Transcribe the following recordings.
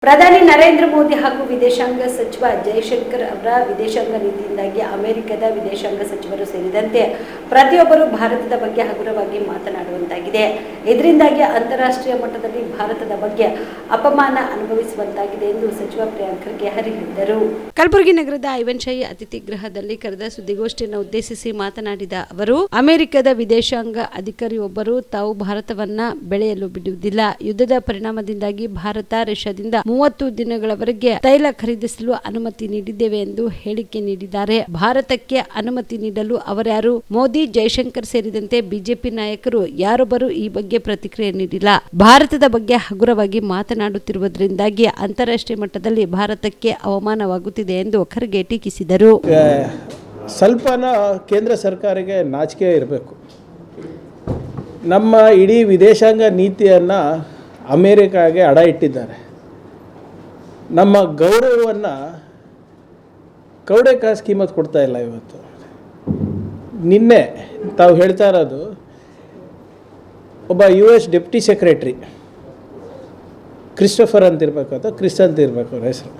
ಪ್ರಧಾನಿ ನರೇಂದ್ರ ಮೋದಿ ಹಾಗೂ ವಿದೇಶಾಂಗ ಸಚಿವ ಜೈಶಂಕರ್ ಅವರ ವಿದೇಶಾಂಗ ನೀತಿಯಿಂದಾಗಿ ಅಮೆರಿಕದ ವಿದೇಶಾಂಗ ಸಚಿವರು ಸೇರಿದಂತೆ ಪ್ರತಿಯೊಬ್ಬರು ಭಾರತದ ಬಗ್ಗೆ ಹಗುರವಾಗಿ ಮಾತನಾಡುವಂತಾಗಿದೆ. ಇದರಿಂದಾಗಿ ಅಂತಾರಾಷ್ಟ್ರೀಯ ಮಟ್ಟದಲ್ಲಿ ಭಾರತದ ಬಗ್ಗೆ ಅಪಮಾನ ಅನುಭವಿಸುವಂತಾಗಿದೆ ಎಂದು ಸಚಿವ ಪ್ರಿಯಾಂಕ್ ಖರ್ಗೆ ಹರಿಹಿಡಿದರು. ಕಲಬುರಗಿ ನಗರದ ಐವನ್ಶಾಹಿ ಅತಿಥಿ ಗೃಹದಲ್ಲಿ ಕರೆದ ಸುದ್ದಿಗೋಷ್ಠಿಯನ್ನು ಉದ್ದೇಶಿಸಿ ಮಾತನಾಡಿದ ಅವರು, ಅಮೆರಿಕದ ವಿದೇಶಾಂಗ ಅಧಿಕಾರಿಯೊಬ್ಬರು ತಾವು ಭಾರತವನ್ನ ಬೆಳೆಯಲು ಬಿಡುವುದಿಲ್ಲ. ಯುದ್ಧದ ಪರಿಣಾಮದಿಂದಾಗಿ ಭಾರತ ರಷ್ಯಾದಿಂದ 30 ದಿನಗಳವರೆಗೆ ತೈಲ ಖರೀದಿಸಲು ಅನುಮತಿ ನೀಡಿದ್ದೇವೆ ಎಂದು ಹೇಳಿಕೆ ನೀಡಿದ್ದಾರೆ. ಭಾರತಕ್ಕೆ ಅನುಮತಿ ನೀಡಲು ಅವರ್ಯಾರು? ಮೋದಿ, ಜೈಶಂಕರ್ ಸೇರಿದಂತೆ ಬಿಜೆಪಿ ನಾಯಕರು ಯಾರೊಬ್ಬರು ಈ ಬಗ್ಗೆ ಪ್ರತಿಕ್ರಿಯೆ ನೀಡಿಲ್ಲ. ಭಾರತದ ಬಗ್ಗೆ ಹಗುರವಾಗಿ ಮಾತನಾಡುತ್ತಿರುವುದರಿಂದಾಗಿ ಅಂತಾರಾಷ್ಟ್ರೀಯ ಮಟ್ಟದಲ್ಲಿ ಭಾರತಕ್ಕೆ ಅವಮಾನವಾಗುತ್ತಿದೆ ಎಂದು ಖರ್ಗೆ ಟೀಕಿಸಿದರು. ಸ್ವಲ್ಪನ ಕೇಂದ್ರ ಸರ್ಕಾರಕ್ಕೆ ನಾಚಿಕೆ ಇರಬೇಕು. ನಮ್ಮ ಇಡೀ ವಿದೇಶಾಂಗ ನೀತಿಯನ್ನು ಅಮೇರಿಕಾಗೆ ಅಡ ಇಟ್ಟಿದ್ದಾರೆ. ನಮ್ಮ ಗೌರವವನ್ನು ಕೌಡೆ ಕಾಸು ಕಿಮ್ಮತ್ತು ಕೊಡ್ತಾ ಇಲ್ಲ. ಇವತ್ತು ನಿನ್ನೆ ತಾವು ಹೇಳ್ತಾ ಇರೋದು, ಒಬ್ಬ US ಡೆಪ್ಟಿ ಸೆಕ್ರೆಟ್ರಿ ಕ್ರಿಸ್ಟೋಫರ್ ಅಂತಿರಬೇಕು ಅಥವಾ ಕ್ರಿಸ್ ಅಂತ ಇರಬೇಕು ಅವ್ರ ಹೆಸರು,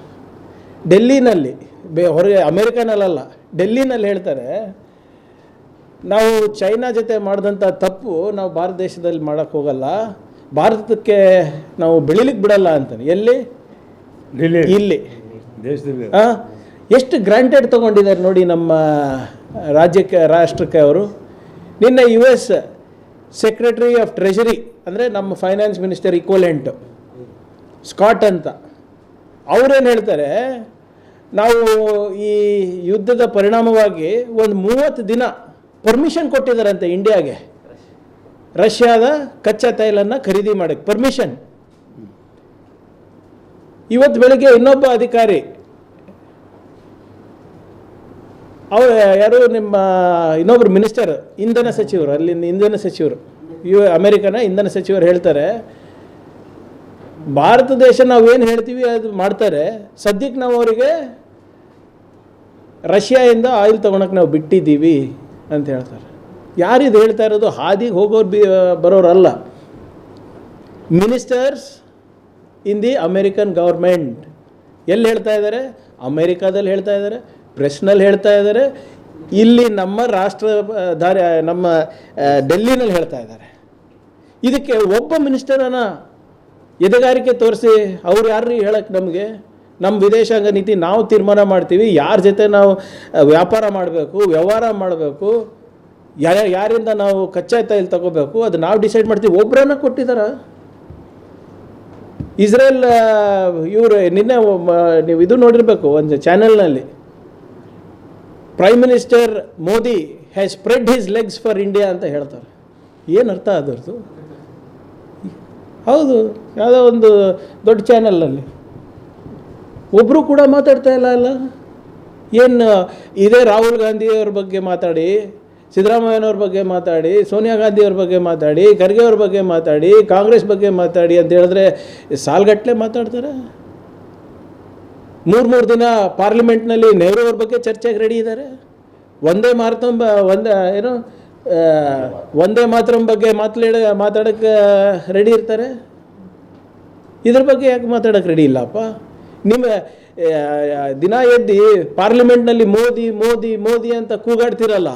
ಡೆಲ್ಲಿನಲ್ಲಿ ಹೊರಗೆ ಅಮೇರಿಕನಲ್ಲ ಡೆಲ್ಲಿನಲ್ಲಿ ಹೇಳ್ತಾರೆ, ನಾವು ಚೈನಾ ಜೊತೆ ಮಾಡಿದಂಥ ತಪ್ಪು ನಾವು ಭಾರತ ದೇಶದಲ್ಲಿ ಮಾಡೋಕ್ಕೆ ಹೋಗಲ್ಲ, ಭಾರತಕ್ಕೆ ನಾವು ಬೆಳಿಲಿಕ್ಕೆ ಬಿಡಲ್ಲ ಅಂತಾನೆ. ಎಲ್ಲಿ? ಇಲ್ಲಿ ದೇಶದಲ್ಲಿ. ಎಷ್ಟು ಗ್ರಾಂಟೆಡ್ ತೊಗೊಂಡಿದ್ದಾರೆ ನೋಡಿ ನಮ್ಮ ರಾಷ್ಟ್ರಕ್ಕೆ ಅವರು. ನಿನ್ನೆ US ಸೆಕ್ರೆಟರಿ ಆಫ್ ಟ್ರೆಷರಿ ಅಂದರೆ ನಮ್ಮ ಫೈನಾನ್ಸ್ ಮಿನಿಸ್ಟರ್ ಈಕ್ವಲೆಂಟು ಸ್ಕಾಟ್ ಅಂತ, ಅವರೇನು ಹೇಳ್ತಾರೆ, ನಾವು ಈ ಯುದ್ಧದ ಪರಿಣಾಮವಾಗಿ ಒಂದು 30 ದಿನ ಪರ್ಮಿಷನ್ ಕೊಟ್ಟಿದ್ದಾರಂತೆ ಇಂಡಿಯಾಗೆ, ರಷ್ಯಾದ ಕಚ್ಚಾ ತೈಲನ್ನು ಖರೀದಿ ಮಾಡೋಕ್ಕೆ ಪರ್ಮಿಷನ್. ಇವತ್ತು ಬೆಳಗ್ಗೆ ಇನ್ನೊಬ್ಬ ಅಧಿಕಾರಿ, ಯಾರು ನಿಮ್ಮ ಇನ್ನೊಬ್ಬರು ಮಿನಿಸ್ಟರ್, ಇಂಧನ ಸಚಿವರು, ಅಲ್ಲಿಂದ ಇಂಧನ ಸಚಿವರು, ಅಮೆರಿಕನ ಇಂಧನ ಸಚಿವರು ಹೇಳ್ತಾರೆ, ಭಾರತ ದೇಶ ನಾವೇನು ಹೇಳ್ತೀವಿ ಅದು ಮಾಡ್ತಾರೆ, ಸದ್ಯಕ್ಕೆ ನಾವು ಅವರಿಗೆ ರಷ್ಯಾದಿಂದ ಆಯಿಲ್ ತೊಗೊಳಕ್ಕೆ ನಾವು ಬಿಟ್ಟಿದ್ದೀವಿ ಅಂತ ಹೇಳ್ತಾರೆ. ಯಾರಿದು ಹೇಳ್ತಾ ಇರೋದು? ಹಾದಿಗೆ ಹೋಗೋರು ಬರೋರಲ್ಲ, ministers in the American government. ಎಲ್ಲಿ ಹೇಳ್ತಾ ಇದ್ದಾರೆ? ಅಮೇರಿಕಾದಲ್ಲಿ ಹೇಳ್ತಾ ಇದ್ದಾರೆ, ಪ್ರೆಸ್ನಲ್ಲಿ ಹೇಳ್ತಾ ಇದ್ದಾರೆ, ಇಲ್ಲಿ ನಮ್ಮ ನಮ್ಮ ಡೆಲ್ಲಿನಲ್ಲಿ ಹೇಳ್ತಾ ಇದ್ದಾರೆ. ಇದಕ್ಕೆ ಒಬ್ಬ ಮಿನಿಸ್ಟರನ್ನು ಎದೆಗಾರಿಕೆ ತೋರಿಸಿ ಅವ್ರು ಯಾರು ಹೇಳಕ್ಕೆ ನಮಗೆ? ನಮ್ಮ ವಿದೇಶಾಂಗ ನೀತಿ ನಾವು ತೀರ್ಮಾನ ಮಾಡ್ತೀವಿ, ಯಾರ ಜೊತೆ ನಾವು ವ್ಯಾಪಾರ ಮಾಡಬೇಕು, ವ್ಯವಹಾರ ಮಾಡಬೇಕು, ಯಾರಿಂದ ನಾವು ಕಚ್ಚಾ ತೈಲ ತಗೋಬೇಕು, ಅದು ನಾವು ಡಿಸೈಡ್ ಮಾಡ್ತೀವಿ. ಒಬ್ಬರನ್ನ ಕೊಟ್ಟಿದ್ದಾರೆ. ಇಸ್ರೇಲ್ ಇವರು ನಿನ್ನೆ ನೀವು ಇದು ನೋಡಿರಬೇಕು ಒಂದು ಚಾನೆಲ್ನಲ್ಲಿ, prime minister Modi has spread his legs for India ಅಂತ ಹೇಳ್ತಾರೆ. ಏನು ಅರ್ಥ ಅದರದ್ದು? ಹೌದು, ಯಾವುದೋ ಒಂದು ದೊಡ್ಡ ಚಾನೆಲ್ನಲ್ಲಿ ಒಬ್ಬರು ಕೂಡ ಮಾತಾಡ್ತಾ ಇಲ್ಲ. ಏನು ಇದೇ ರಾಹುಲ್ ಗಾಂಧಿಯವ್ರ ಬಗ್ಗೆ ಮಾತಾಡಿ, ಸಿದ್ದರಾಮಯ್ಯನವ್ರ ಬಗ್ಗೆ ಮಾತಾಡಿ, ಸೋನಿಯಾ ಗಾಂಧಿಯವ್ರ ಬಗ್ಗೆ ಮಾತಾಡಿ, ಖರ್ಗೆ ಅವ್ರ ಬಗ್ಗೆ ಮಾತಾಡಿ, ಕಾಂಗ್ರೆಸ್ ಬಗ್ಗೆ ಮಾತಾಡಿ ಅಂತ ಹೇಳಿದ್ರೆ ಸಾಲ್ಗಟ್ಟಲೆ ಮಾತಾಡ್ತಾರೆ. 3 ದಿನ ಪಾರ್ಲಿಮೆಂಟ್ನಲ್ಲಿ ನೆಹರು ಅವ್ರ ಬಗ್ಗೆ ಚರ್ಚೆಗೆ ರೆಡಿ ಇದ್ದಾರೆ. ಒಂದೇ ಮಾತರಂ ಬಗ್ಗೆ ಮಾತಾಡೋಕ್ಕೆ ರೆಡಿ ಇರ್ತಾರೆ. ಇದ್ರ ಬಗ್ಗೆ ಯಾಕೆ ಮಾತಾಡೋಕ್ಕೆ ರೆಡಿ ಇಲ್ಲಪ್ಪ? ನಿಮ್ಮ ದಿನ ಎದ್ದು ಪಾರ್ಲಿಮೆಂಟ್ನಲ್ಲಿ ಮೋದಿ ಮೋದಿ ಮೋದಿ ಅಂತ ಕೂಗಾಡ್ತಿರಲ್ಲ,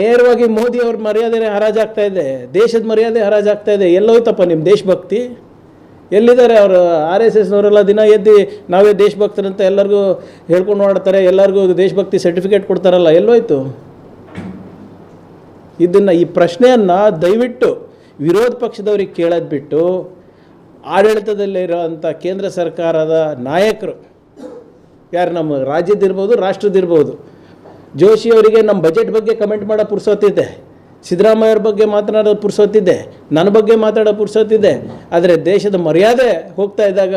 ನೇರವಾಗಿ ಮೋದಿ ಅವ್ರ ಮರ್ಯಾದೆ ಹರಾಜಾಗ್ತಾ ಇದೆ, ದೇಶದ ಮರ್ಯಾದೆ ಹರಾಜಾಗ್ತಾ ಇದೆ. ಎಲ್ಲೋಯ್ತಪ್ಪ ನಿಮ್ಮ ದೇಶಭಕ್ತಿ? ಎಲ್ಲಿದ್ದಾರೆ ಅವರು? RSSನವರೆಲ್ಲ ದಿನ ಎದ್ದು ನಾವೇ ದೇಶಭಕ್ತರಂತ ಎಲ್ಲರಿಗೂ ಹೇಳ್ಕೊಂಡು ಮಾಡ್ತಾರೆ, ಎಲ್ಲರಿಗೂ ದೇಶಭಕ್ತಿ ಸರ್ಟಿಫಿಕೇಟ್ ಕೊಡ್ತಾರಲ್ಲ, ಎಲ್ಲೋಯ್ತು? ಈ ಪ್ರಶ್ನೆಯನ್ನು ದಯವಿಟ್ಟು ವಿರೋಧ ಪಕ್ಷದವ್ರಿಗೆ ಕೇಳೋದು ಬಿಟ್ಟು ಆಡಳಿತದಲ್ಲಿರೋಂಥ ಕೇಂದ್ರ ಸರ್ಕಾರದ ನಾಯಕರು, ಯಾರು ನಮ್ಮ ರಾಜ್ಯದಿರ್ಬೋದು ರಾಷ್ಟ್ರದಿರ್ಬೋದು, ಜೋಶಿ ಅವರಿಗೆ ನಮ್ಮ ಬಜೆಟ್ ಬಗ್ಗೆ ಕಮೆಂಟ್ ಮಾಡೋ ಪುರ್ಸೊತ್ತಿದೆ, ಸಿದ್ದರಾಮಯ್ಯ ಅವ್ರ ಬಗ್ಗೆ ಮಾತನಾಡೋ ಪುರ್ಸೊತ್ತಿದೆ, ನನ್ನ ಬಗ್ಗೆ ಮಾತಾಡೋ ಪುರ್ಸೊತ್ತಿದೆ, ಆದರೆ ದೇಶದ ಮರ್ಯಾದೆ ಹೋಗ್ತಾ ಇದ್ದಾಗ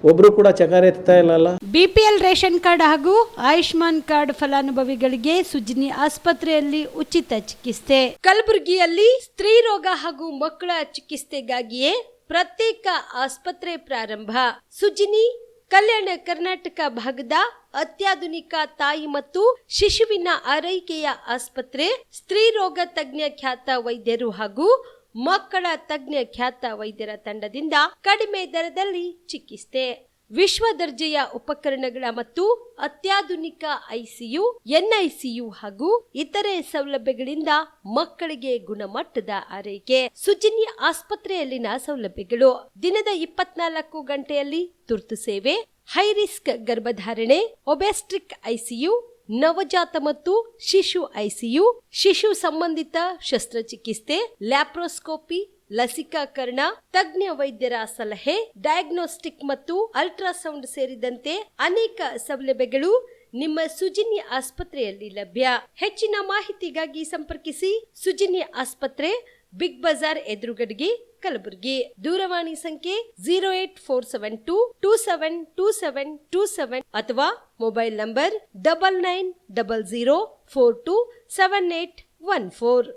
ಒಬ್ಬರು ಕೂಡ ಚಕಾರ ಎತ್ತಾ ಇಲ್ಲ. BPL ರೇಷನ್ ಕಾರ್ಡ್ ಹಾಗೂ ಆಯುಷ್ಮಾನ್ ಕಾರ್ಡ್ ಫಲಾನುಭವಿಗಳಿಗೆ ಸುಜಿನಿ ಆಸ್ಪತ್ರೆಯಲ್ಲಿ ಉಚಿತ ಚಿಕಿತ್ಸೆ. ಕಲಬುರಗಿಯಲ್ಲಿ ಸ್ತ್ರೀ ರೋಗ ಹಾಗೂ ಮಕ್ಕಳ ಚಿಕಿತ್ಸೆಗಾಗಿಯೇ ಪ್ರತ್ಯೇಕ ಆಸ್ಪತ್ರೆ ಪ್ರಾರಂಭ. ಸುಜಿನಿ ಕಲ್ಯಾಣ ಕರ್ನಾಟಕ ಭಾಗದ ಅತ್ಯಾಧುನಿಕ ತಾಯಿ ಮತ್ತು ಶಿಶುವಿನ ಆರೈಕೆಯ ಆಸ್ಪತ್ರೆ. ಸ್ತ್ರೀ ರೋಗ ತಜ್ಞ ಖ್ಯಾತ ವೈದ್ಯರು ಹಾಗೂ ಮಕ್ಕಳ ತಜ್ಞ ಖ್ಯಾತ ವೈದ್ಯರ ತಂಡದಿಂದ ಕಡಿಮೆ ದರದಲ್ಲಿ ಚಿಕಿತ್ಸೆ. ವಿಶ್ವ ದರ್ಜೆಯ ಉಪಕರಣಗಳ ಮತ್ತು ಅತ್ಯಾಧುನಿಕ ಐಸಿಯು, ಎನ್ಐಸಿಯು ಹಾಗೂ ಇತರೆ ಸೌಲಭ್ಯಗಳಿಂದ ಮಕ್ಕಳಿಗೆ ಗುಣಮಟ್ಟದ ಆರೈಕೆ. ಸುಜಿನಿ ಆಸ್ಪತ್ರೆಯಲ್ಲಿನ ಸೌಲಭ್ಯಗಳು: ದಿನದ 24 ಗಂಟೆಯಲ್ಲಿ ತುರ್ತು ಸೇವೆ, ಹೈ ರಿಸ್ಕ್ ಗರ್ಭಧಾರಣೆ, ಒಬೆಸ್ಟ್ರಿಕ್ ಐಸಿಯು, ನವಜಾತ ಮತ್ತು ಶಿಶು ಐಸಿಯು, ಶಿಶು ಸಂಬಂಧಿತ ಶಸ್ತ್ರಚಿಕಿತ್ಸೆ, ಲ್ಯಾಪ್ರೋಸ್ಕೋಪಿ, ಲಸಿಕಾಕರಣ, ತಜ್ಞ ವೈದ್ಯರ ಸಲಹೆ, ಡಯಾಗ್ನೋಸ್ಟಿಕ್ ಮತ್ತು ಅಲ್ಟ್ರಾಸೌಂಡ್ ಸೇರಿದಂತೆ ಅನೇಕ ಸೌಲಭ್ಯಗಳು ನಿಮ್ಮ ಸುಜಿನಿ ಆಸ್ಪತ್ರೆಯಲ್ಲಿ ಲಭ್ಯ. ಹೆಚ್ಚಿನ ಮಾಹಿತಿಗಾಗಿ ಸಂಪರ್ಕಿಸಿ ಸುಜಿನಿ ಆಸ್ಪತ್ರೆ, ಬಿಗ್ ಬಜಾರ್ ಎದುರುಗಡೆಗೆ, ಕಲಬುರಗಿ. ದೂರವಾಣಿ ಸಂಖ್ಯೆ 08472 272727 ಅಥವಾ ಮೊಬೈಲ್ ನಂಬರ್ 9900427814.